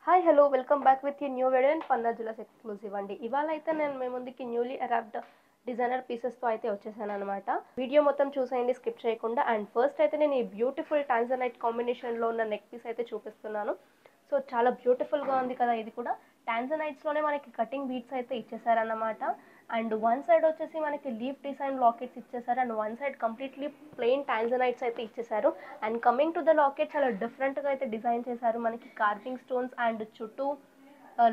Hi hello welcome back with ఈ new video and Panna jewellers exclusive అండి. ఇవాళ అయితే నేను మీ ముందుకి న్యూలీ అరాప్డ్ డిజైనర్ పీసెస్తో అయితే వచ్చేసాను అనమాట. వీడియో మొత్తం చూసేయండి స్కిప్ చేయకుండా. అండ్ ఫస్ట్ అయితే నేను ఈ బ్యూటిఫుల్ టాంజనైట్ కాంబినేషన్లో ఉన్న నెక్ పీస్ అయితే చూపిస్తున్నాను. సో చాలా బ్యూటిఫుల్గా ఉంది కదా. ఇది కూడా టాంజనైట్స్లోనే మనకి కటింగ్ బీడ్స్ అయితే ఇచ్చేసారన్నమాట. అండ్ వన్ సైడ్ వచ్చేసి మనకి లీఫ్ డిజైన్ లాకెట్స్ ఇచ్చేసారు and one side completely plain tanzanites అయితే ఇచ్చేసారు. And coming to the locket చాలా డిఫరెంట్గా అయితే డిజైన్ చేశారు. మనకి కార్వింగ్ స్టోన్స్ అండ్ చుట్టూ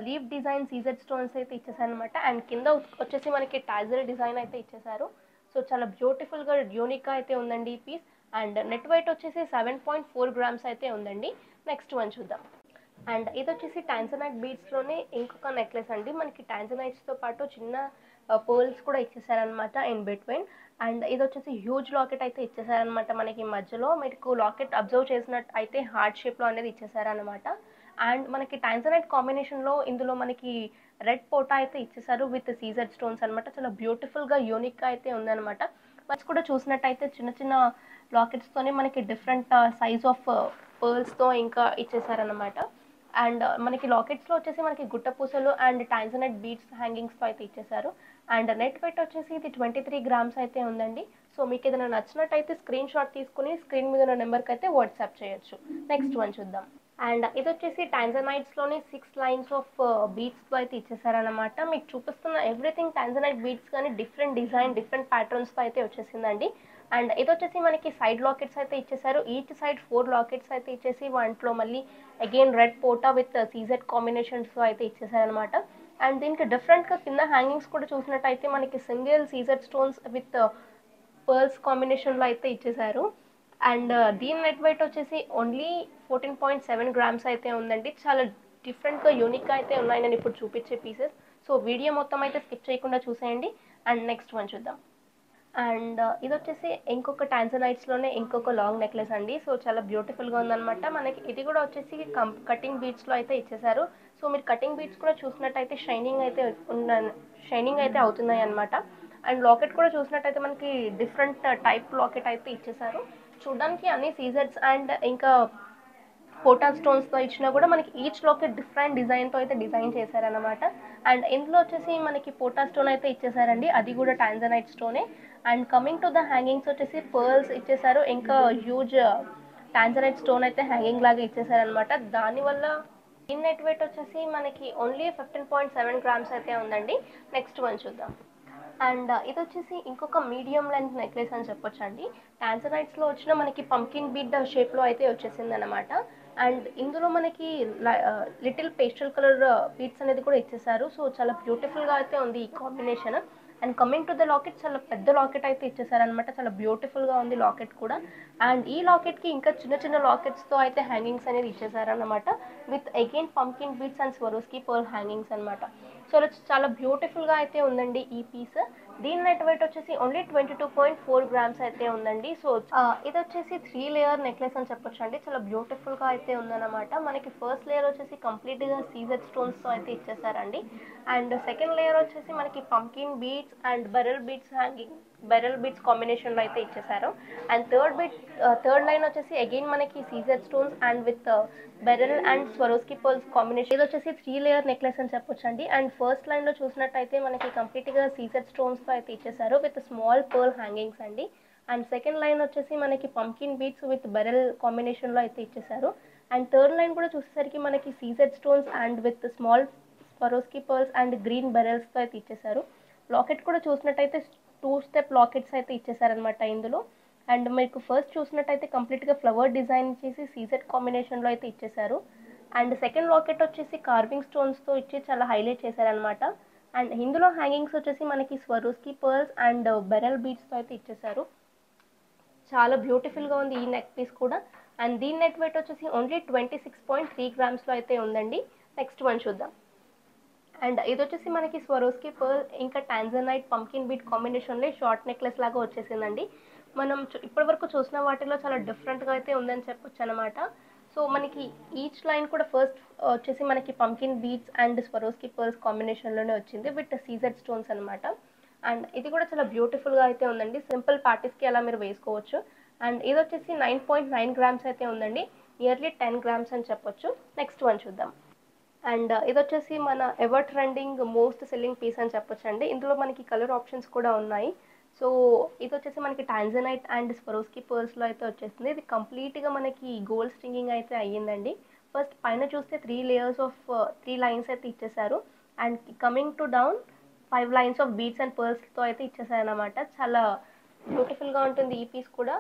లీఫ్ డిజైన్ సీజెడ్ స్టోన్స్ అయితే ఇచ్చేసారు అనమాట. అండ్ కింద వచ్చేసి మనకి టాజల్ డిజైన్ అయితే ఇచ్చేసారు. సో చాలా బ్యూటిఫుల్గా యూనిక్గా అయితే ఉందండి ఈ పీస్. అండ్ నెట్ వెయిట్ వచ్చేసి 7.4 grams అయితే ఉందండి. నెక్స్ట్ వన్ చూద్దాం. అండ్ ఇది వచ్చేసి టాంజనైట్ బీడ్స్లోనే ఇంకొక నెక్లెస్ అండి. మనకి టాంజనైట్స్తో పాటు చిన్న పర్ల్స్ కూడా ఇచ్చేసారనమాట ఇన్ బిట్వీన్. అండ్ ఇది వచ్చేసి హ్యూజ్ లాకెట్ అయితే ఇచ్చేసారనమాట. మనకి మధ్యలో మీకు లాకెట్ అబ్జర్వ్ చేసినట్టు అయితే హార్ట్ షేప్లో అనేది ఇచ్చేసారనమాట. అండ్ మనకి టాంజనైట్ కాంబినేషన్లో ఇందులో మనకి రెడ్ పోటా అయితే ఇచ్చేసారు విత్ సీజెడ్ స్టోన్స్ అనమాట. చాలా బ్యూటిఫుల్గా యూనిక్గా అయితే ఉందన్నమాట. మంచి కూడా చూసినట్టయితే చిన్న చిన్న లాకెట్స్తోనే మనకి డిఫరెంట్ సైజ్ ఆఫ్ పర్ల్స్తో ఇంకా ఇచ్చేసారనమాట. అండ్ మనకి లాకెట్స్లో వచ్చేసి మనకి గుట్ట పూసలు అండ్ టాంజనైట్ బీడ్స్ హ్యాంగింగ్స్తో అయితే ఇచ్చేసారు. అండ్ నెట్ వెయిట్ వచ్చేసి ఇది 23 grams అయితే ఉందండి. సో మీకు ఏదైనా నచ్చినట్టయితే స్క్రీన్ షాట్ తీసుకుని స్క్రీన్ మీద ఉన్న నెంబర్కి అయితే వాట్సాప్ చేయొచ్చు. నెక్స్ట్ వన్ చూద్దాం. అండ్ ఇది వచ్చేసి టాంజనైట్స్లోనే 6 lines ఆఫ్ బీడ్స్తో అయితే ఇచ్చేసారనమాట. మీకు చూపిస్తున్న ఎవ్రీథింగ్ టాంజనైట్ బీడ్స్ కానీ డిఫరెంట్ డిజైన్ డిఫరెంట్ ప్యాటర్న్స్తో అయితే వచ్చేసిందండి. అండ్ ఇది వచ్చేసి మనకి సైడ్ లాకెట్స్ అయితే ఇచ్చేసారు. ఈచ్ సైడ్ 4 లాకెట్స్ అయితే ఇచ్చేసి వాటిలో మళ్ళీ అగైన్ రెడ్ పోటా విత్ సీజెడ్ కాంబినేషన్స్తో అయితే ఇచ్చేసారనమాట. అండ్ దీనికి డిఫరెంట్గా కింద హ్యాంగింగ్స్ కూడా చూసినట్టయితే మనకి single CZ stones with pearls కాంబినేషన్లో అయితే ఇచ్చేసారు. అండ్ దీని నెట్ వెయిట్ వచ్చేసి ఓన్లీ 14.7 grams అయితే ఉందండి. చాలా డిఫరెంట్గా యూనిక్గా అయితే ఉన్నాయి నేను ఇప్పుడు చూపించే పీసెస్. సో వీడియో మొత్తం అయితే స్కిప్ చేయకుండా చూసేయండి. అండ్ నెక్స్ట్ వన్ చూద్దాం. అండ్ ఇది వచ్చేసి ఇంకొక టాంజనైట్స్లోనే ఇంకొక లాంగ్ నెక్లెస్ అండి. సో చాలా బ్యూటిఫుల్గా ఉందన్నమాట. మనకి ఇది కూడా వచ్చేసి కటింగ్ బీడ్స్లో అయితే ఇచ్చేసారు. సో మీరు కటింగ్ బీడ్స్ కూడా చూసినట్టయితే షైనింగ్ అయితే అవుతున్నాయి అనమాట. అండ్ లాకెట్ కూడా చూసినట్టయితే మనకి డిఫరెంట్ టైప్ లాకెట్ అయితే ఇచ్చేసారు. చూడడానికి అన్ని సీజెడ్స్ అండ్ ఇంకా పోటా స్టోన్స్తో ఇచ్చినా కూడా మనకి ఈచ్ లాకెట్ డిఫరెంట్ డిజైన్తో అయితే డిజైన్ చేశారనమాట. అండ్ ఇందులో వచ్చేసి మనకి పోటా స్టోన్ అయితే ఇచ్చేసారండి. అది కూడా టాంజనైట్ స్టోనే. And coming to the hangings వచ్చేసి పర్ల్స్ ఇచ్చేసారు. ఇంకా హ్యూజ్ టాంజనైట్ స్టోన్ అయితే హ్యాంగింగ్ లాగా ఇచ్చేసారనమాట. దానివల్ల ఇన్ నెట్ వెయిట్ వచ్చేసి మనకి ఓన్లీ 15.7 grams అయితే ఉందండి. నెక్స్ట్ వన్ చూద్దాం. అండ్ ఇది వచ్చేసి ఇంకొక మీడియం లెంత్ నెక్లెస్ అని చెప్పొచ్చండి. టాంజనైట్స్లో వచ్చిన మనకి పంకిన్ బీడ్ షేప్లో అయితే వచ్చేసింది అనమాట. అండ్ ఇందులో మనకి లిటిల్ పేస్టల్ కలర్ బీడ్స్ అనేది కూడా ఇచ్చేసారు. సో చాలా బ్యూటిఫుల్గా అయితే ఉంది ఈ combination. And coming to the locket చాలా పెద్ద లాకెట్ అయితే ఇచ్చేసారనమాట. చాలా బ్యూటిఫుల్గా ఉంది లాకెట్ కూడా. అండ్ ఈ లాకెట్కి ఇంకా చిన్న చిన్న లాకెట్స్తో అయితే హ్యాంగింగ్స్ అనేది ఇచ్చేసారనమాట with again pumpkin beads and Swarovski pearl hangings అనమాట. సో చాలా బ్యూటిఫుల్గా అయితే ఉందండి ఈ పీస్. దీని నెట్ వెయిట్ వచ్చేసి ఓన్లీ 22.4 grams అయితే ఉందండి. సో ఇది వచ్చేసి 3 layer నెక్లెస్ అని చెప్పొచ్చు అండి. చాలా బ్యూటిఫుల్గా అయితే ఉందన్నమాట. మనకి ఫస్ట్ లేయర్ వచ్చేసి కంప్లీట్గా సీజెడ్ స్టోన్స్తో అయితే ఇచ్చేసారండి. అండ్ సెకండ్ లేయర్ వచ్చేసి మనకి పంకిన్ బీడ్స్ అండ్ బెరల్ బీడ్స్ కాంబినేషన్లో అయితే ఇచ్చేసారు. అండ్ థర్డ్ లైన్ వచ్చేసి అగైన్ మనకి CZ stones and with బెరల్ and Swarovski pearls combination. ఇది వచ్చేసి 3 layer నెక్లెస్ అని చెప్పొచ్చు అండి. అండ్ ఫస్ట్ లైన్లో చూసినట్టయితే మనకి కంప్లీట్గా సీజెడ్ స్టోన్స్తో అయితే ఇచ్చేసారు విత్ స్మాల్ పర్ల్ హ్యాంగింగ్స్ అండి. అండ్ సెకండ్ లైన్ వచ్చేసి మనకి పంకిన్ బీడ్స్ విత్ బెరల్ కాంబినేషన్లో అయితే ఇచ్చేసారు. అండ్ థర్డ్ లైన్ కూడా చూసేసరికి మనకి CZ stones and with small Swarovski pearls and green బెరల్స్తో అయితే ఇచ్చేసారు. లాకెట్ కూడా చూసినట్టయితే 2 step లాకెట్స్ అయితే ఇచ్చేసారనమాట ఇందులో. అండ్ మీకు ఫస్ట్ చూసినట్టయితే కంప్లీట్గా ఫ్లవర్ డిజైన్ చేసి సీజెడ్ కాంబినేషన్లో అయితే ఇచ్చేసారు. అండ్ సెకండ్ లాకెట్ వచ్చేసి కార్వింగ్ స్టోన్స్తో ఇచ్చి చాలా హైలైట్ చేశారనమాట. అండ్ ఇందులో హ్యాంగింగ్స్ వచ్చేసి మనకి స్వరోస్కి పర్ల్స్ అండ్ బెరల్ బీడ్స్తో అయితే ఇచ్చేసారు. చాలా బ్యూటిఫుల్గా ఉంది ఈ నెక్ పీస్ కూడా. అండ్ దీని నెట్ వెయిట్ వచ్చేసి ఓన్లీ 26.3 grams అయితే ఉందండి. నెక్స్ట్ వన్ చూద్దాం. అండ్ ఇది వచ్చేసి మనకి స్వరోస్కి పర్ల్ ఇంకా టాంజనైట్ పంకిన్ బీట్ కాంబినేషన్లో షార్ట్ నెక్లెస్ లాగా వచ్చేసిందండి. మనం ఇప్పటివరకు చూసిన వాటిలో చాలా డిఫరెంట్గా అయితే ఉందని చెప్పొచ్చు అనమాట. సో మనకి ఈచ్ లైన్ కూడా ఫస్ట్ వచ్చేసి మనకి pumpkin beads and Swarovski pearls కాంబినేషన్లోనే వచ్చింది విత్ సీజెడ్ స్టోన్స్ అనమాట. అండ్ ఇది కూడా చాలా బ్యూటిఫుల్గా అయితే ఉందండి. సింపుల్ పార్టీస్కి అలా మీరు వేసుకోవచ్చు. అండ్ ఇది వచ్చేసి 9.9 grams అయితే ఉందండి. నియర్లీ 10 grams అని చెప్పొచ్చు. నెక్స్ట్ వన్ చూద్దాం. అండ్ ఇదొచ్చేసి మన ever trending most selling piece అని చెప్పొచ్చండి. ఇందులో మనకి కలర్ ఆప్షన్స్ కూడా ఉన్నాయి. సో ఇదొచ్చేసి మనకి టాంజనైట్ అండ్ స్వరోస్కి పర్ల్స్లో అయితే వచ్చేసింది. ఇది కంప్లీట్గా మనకి గోల్డ్ స్ట్రింగింగ్ అయితే అయ్యిందండి. ఫస్ట్ పైన చూస్తే 3 లేయర్స్ ఆఫ్ 3 లైన్స్ అయితే ఇచ్చేసారు. And coming to down 5 lines of beads and పర్ల్స్తో అయితే ఇచ్చేసారనమాట. చాలా బ్యూటిఫుల్గా ఉంటుంది ఈ పీస్ కూడా.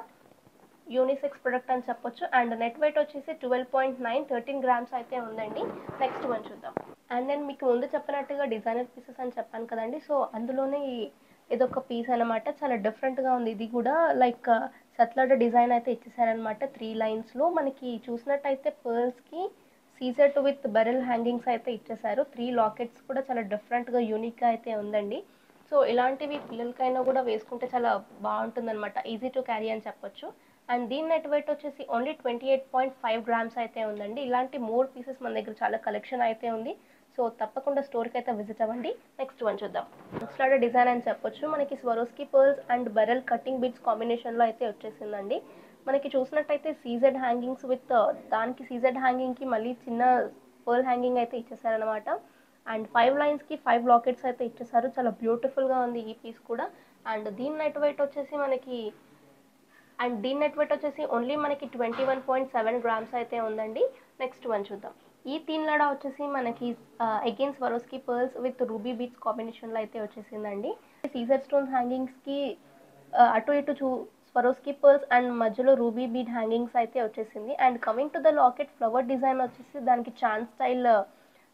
యూనిసెక్స్ ప్రొడక్ట్ అని చెప్పొచ్చు. అండ్ నెట్ వెయిట్ వచ్చేసి 12.9 13 గ్రామ్స్ అయితే ఉందండి. నెక్స్ట్ వన్ చూద్దాం. అండ్ నేను మీకు ముందు చెప్పినట్టుగా డిజైనర్ పీసెస్ అని చెప్పాను కదండి. సో అందులోనే ఇదొక పీస్ అనమాట. చాలా డిఫరెంట్గా ఉంది. ఇది కూడా లైక్ సత్లాడ డిజైన్ అయితే ఇచ్చేసారనమాట. 3 లైన్స్లో మనకి చూసినట్టయితే పర్ల్స్కి సీజెడ్ విత్ బెరల్ హ్యాంగింగ్స్ అయితే ఇచ్చేసారు. 3 లాకెట్స్ కూడా చాలా డిఫరెంట్గా యూనిక్గా అయితే ఉందండి. సో ఇలాంటివి పిల్లలకైనా కూడా వేసుకుంటే చాలా బాగుంటుందన్నమాట. ఈజీ టు క్యారీ అని చెప్పొచ్చు. అండ్ దీని నెట్ వెయిట్ వచ్చేసి ఓన్లీ 28.5 గ్రామ్స్ అయితే ఉందండి. ఇలాంటి మోర్ పీసెస్ మన దగ్గర చాలా కలెక్షన్ అయితే ఉంది. సో తప్పకుండా స్టోర్కి అయితే విజిట్ అవ్వండి. నెక్స్ట్ వన్ చూద్దాం. స్లాడ డిజైన్ అని చెప్పొచ్చు. మనకి Swarovski pearls and బెరల్ cutting bits కాంబినేషన్లో అయితే వచ్చేసిందండి. మనకి చూసినట్టయితే సీజెడ్ హ్యాంగింగ్స్ విత్ దానికి సీజెడ్ హ్యాంగింగ్కి మళ్ళీ చిన్న పర్ల్ హ్యాంగింగ్ అయితే ఇచ్చేసారనమాట. అండ్ 5 లైన్స్కి 5 లాకెట్స్ అయితే ఇచ్చేసారు. చాలా బ్యూటిఫుల్గా ఉంది ఈ పీస్ కూడా. అండ్ దీని నెట్ వెయిట్ వచ్చేసి ఓన్లీ మనకి 21.7 గ్రామ్స్ అయితే ఉందండి. నెక్స్ట్ వన్ చూద్దాం. ఈ తీన్ లడా వచ్చేసి మనకి again Swarovski pearls with ruby beats కాంబినేషన్లో అయితే వచ్చేసిందండి. సీజర్ స్టోన్స్ హ్యాంగింగ్స్కి అటు ఇటు స్వరోస్కి పర్ల్స్ అండ్ మధ్యలో రూబీ బీడ్ హ్యాంగింగ్స్ అయితే వచ్చేసింది. And coming to the locket flower design వచ్చేసి దానికి చాన్ స్టైల్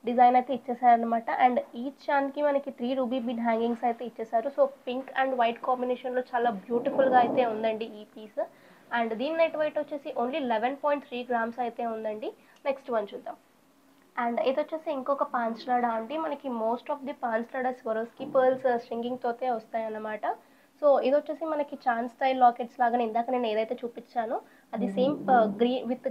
డిజైన్ అయితే ఇచ్చేసారనమాట. అండ్ ఈ చాన్కి మనకి 3 రూబీ బీడ్ హ్యాంగింగ్స్ అయితే ఇచ్చేసారు. సో పింక్ అండ్ వైట్ కాంబినేషన్లో చాలా బ్యూటిఫుల్గా అయితే ఉందండి ఈ పీస్. అండ్ దీని నెట్ వెయిట్ వచ్చేసి ఓన్లీ 11.3 గ్రామ్స్ అయితే ఉందండి. నెక్స్ట్ వన్ చూద్దాం. అండ్ ఇది వచ్చేసి ఇంకొక పాంచ్లాడా అండి. మనకి most of the panchlada Swarovski pearls స్ట్రింగింగ్తోతే వస్తాయన్నమాట. సో ఇది వచ్చేసి మనకి చాన్ స్టైల్ లాకెట్స్ లాగా ఇందాక నేను ఏదైతే చూపించానో అది సేమ్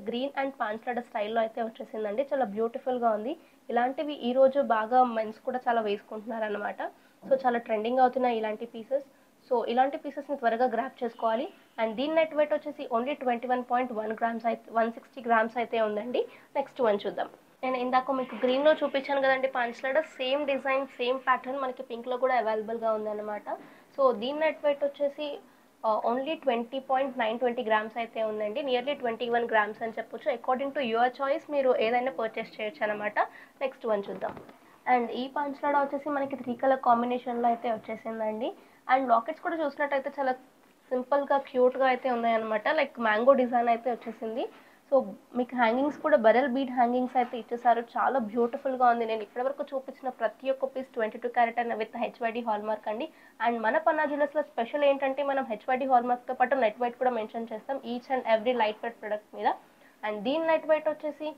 గ్రీన్ అండ్ పాంచ్లాడా స్టైల్లో అయితే వచ్చేసిందండి. చాలా బ్యూటిఫుల్గా ఉంది. ఇలాంటివి ఈరోజు బాగా మెన్స్ కూడా చాలా వేసుకుంటున్నారు అనమాట. సో చాలా ట్రెండింగ్ అవుతున్నాయి ఇలాంటి పీసెస్. సో ఇలాంటి పీసెస్ని త్వరగా గ్రాప్ చేసుకోవాలి. అండ్ దీని నెట్ వెయిట్ వచ్చేసి ఓన్లీ 21.1 గ్రామ్స్ అయితే 160 గ్రామ్స్ అయితే ఉందండి. నెక్స్ట్ వన్ చూద్దాం. నేను ఇందాక మీకు గ్రీన్లో చూపించాను కదండి పాంచ్లాడా, సేమ్ డిజైన్ సేమ్ ప్యాటర్న్ మనకి పింక్లో కూడా అవైలబుల్గా ఉందన్నమాట. సో దీని నెట్ వెయిట్ వచ్చేసి ఓన్లీ 20.920 గ్రామ్స్ అయితే ఉందండి. నియర్లీ 21 గ్రామ్స్ అని చెప్పొచ్చు. అకార్డింగ్ టు యువర్ చాయిస్ మీరు ఏదైనా పర్చేస్ చేయొచ్చు అనమాట. నెక్స్ట్ వన్ చూద్దాం. అండ్ ఈ పాంచ్లాడా వచ్చేసి మనకి 3 కలర్ కాంబినేషన్లో అయితే వచ్చేసిందండి. అండ్ లాకెట్స్ కూడా చూసినట్టయితే చాలా సింపుల్గా క్యూట్గా అయితే ఉన్నాయన్నమాట. లైక్ మ్యాంగో డిజైన్ అయితే వచ్చేసింది. సో మీకు హ్యాంగింగ్స్ కూడా బెరల్ బీడ్ హ్యాంగింగ్స్ అయితే ఇచ్చేసారు. చాలా బ్యూటిఫుల్గా ఉంది. నేను ఇప్పటివరకు చూపించిన ప్రతి ఒక్క piece 22 carat and with HYD hallmark అండి. అండ్ మన పన్నా జ్యువెలర్స్లో స్పెషల్ ఏంటంటే మనం హెచ్వైడి హాల్మార్క్తో పాటు నెట్ వెయిట్ కూడా మెన్షన్ చేస్తాం each and every light weight product మీద. అండ్ దీని నెట్ వెయిట్ వచ్చేసి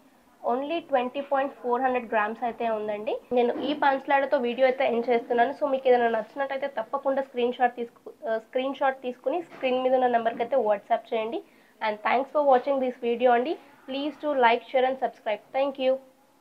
ఓన్లీ 20.400 గ్రామ్స్ అయితే ఉందండి. నేను ఈ పాంచ్లాడాతో వీడియో అయితే ఎండ్ చేస్తున్నాను. సో మీకు ఏదైనా నచ్చినట్టయితే తప్పకుండా స్క్రీన్ షాట్ తీసుకుని స్క్రీన్ మీద ఉన్న నెంబర్కి అయితే వాట్సాప్ చేయండి. And thanks for watching this video, Andy. Please do like, share and subscribe. Thank you.